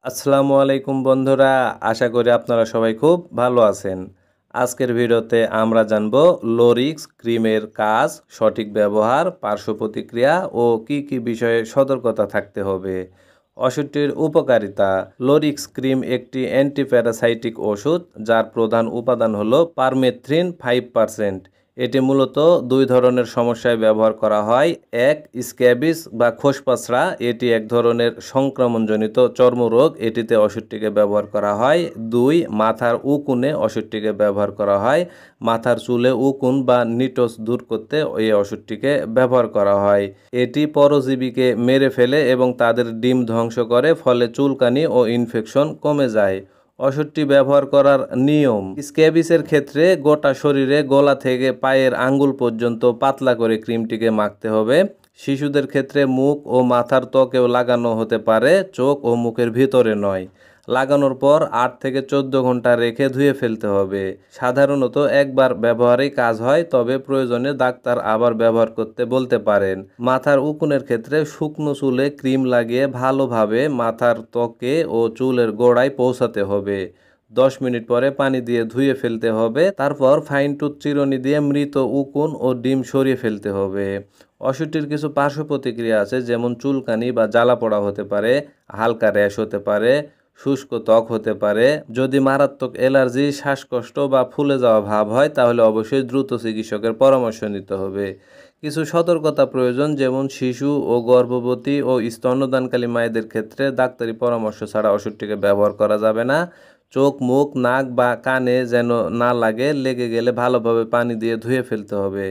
আসসালামু আলাইকুম বন্ধুরা, আশা করি আপনারা সবাই খুব ভালো আছেন। আজকের ভিডিওতে আমরা জানব লোরিক্স ক্রিমের কাজ, সঠিক ব্যবহার, পার্শ্ব প্রতিক্রিয়া ও কি বিষয়ে সতর্কতা থাকতে হবে। ওষুধটির উপকারিতা। লোরিক্স ক্রিম একটি অ্যান্টিপ্যারাসাইটিক ওষুধ যার প্রধান উপাদান হলো পারমেথ্রিন 5%। এটি মূলত দুই ধরনের সমস্যায় ব্যবহার করা হয়। এক, স্ক্যাবিস বা খোসপচড়া, এটি এক ধরনের সংক্রমণজনিত চর্মরোগ, এটিতে ওষুধটিকে ব্যবহার করা হয়। দুই, মাথার উকুনে ওষুধটিকে ব্যবহার করা হয়। মাথার চুলে উকুন বা নিটোস দূর করতে এই ওষুধটিকে ব্যবহার করা হয়। এটি পরজীবীকে মেরে ফেলে এবং তাদের ডিম ধ্বংস করে, ফলে চুলকানি ও ইনফেকশন কমে যায়। ওষুধটি ব্যবহার করার নিয়ম। স্ক্যাবিসের ক্ষেত্রে গোটা শরীরে গলা থেকে পায়ের আঙ্গুল পর্যন্ত পাতলা করে ক্রিমটিকে মাখতে হবে। শিশুদের ক্ষেত্রে মুখ ও মাথার ত্বকেও লাগানো হতে পারে, চোখ ও মুখের ভিতরে নয়। লাগানোর পর 8 থেকে 14 ঘন্টা রেখে ধুয়ে ফেলতে হবে। সাধারণত একবার ব্যবহারেই কাজ হয়, তবে প্রয়োজনে ডাক্তার আবার ব্যবহার করতে বলতে পারেন। মাথার উকুনের ক্ষেত্রে শুকনো চুলে ক্রিম লাগিয়ে ভালোভাবে মাথার ত্বকে ও চুলের গোড়ায় পৌঁছাতে হবে। 10 মিনিট পরে পানি দিয়ে ধুয়ে ফেলতে হবে। তারপর ফাইন টুথ চিরুনি দিয়ে মৃত উকুন ও ডিম সরিয়ে ফেলতে হবে। ওষুধটির কিছু পার্শ্ব প্রতিক্রিয়া আছে, যেমন চুলকানি বা জ্বালা পোড়া হতে পারে, হালকা র্যাশ হতে পারে, শুষ্ক ত্বক হতে পারে। যদি মারাত্মক অ্যালার্জি, শ্বাসকষ্ট বা ফুলে যাওয়া ভাব হয় তাহলে অবশ্যই দ্রুত চিকিৎসকের পরামর্শ নিতে হবে। কিছু সতর্কতা প্রয়োজন, যেমন শিশু ও গর্ভবতী ও স্তন্যদানকারী মায়েদের ক্ষেত্রে ডাক্তারি পরামর্শ ছাড়া ওষুধটিকে ব্যবহার করা যাবে না। চোখ, মুখ, নাক বা কানে যেন না লাগে, লেগে গেলে ভালোভাবে পানি দিয়ে ধুয়ে ফেলতে হবে।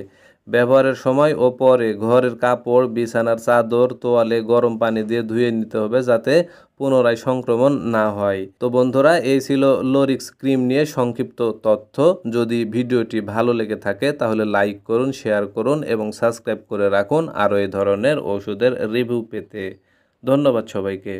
ব্যবহারের সময় ও পরে ঘরের কাপড়, বিছানার চাদর, তোয়ালে গরম পানি দিয়ে ধুয়ে নিতে হবে, যাতে পুনরায় সংক্রমণ না হয়। তো বন্ধুরা, এই ছিল লোরিক্স ক্রিম নিয়ে সংক্ষিপ্ত তথ্য। যদি ভিডিওটি ভালো লেগে থাকে তাহলে লাইক করুন, শেয়ার করুন এবং সাবস্ক্রাইব করে রাখুন আরও এই ধরনের ওষুধের রিভিউ পেতে। ধন্যবাদ সবাইকে।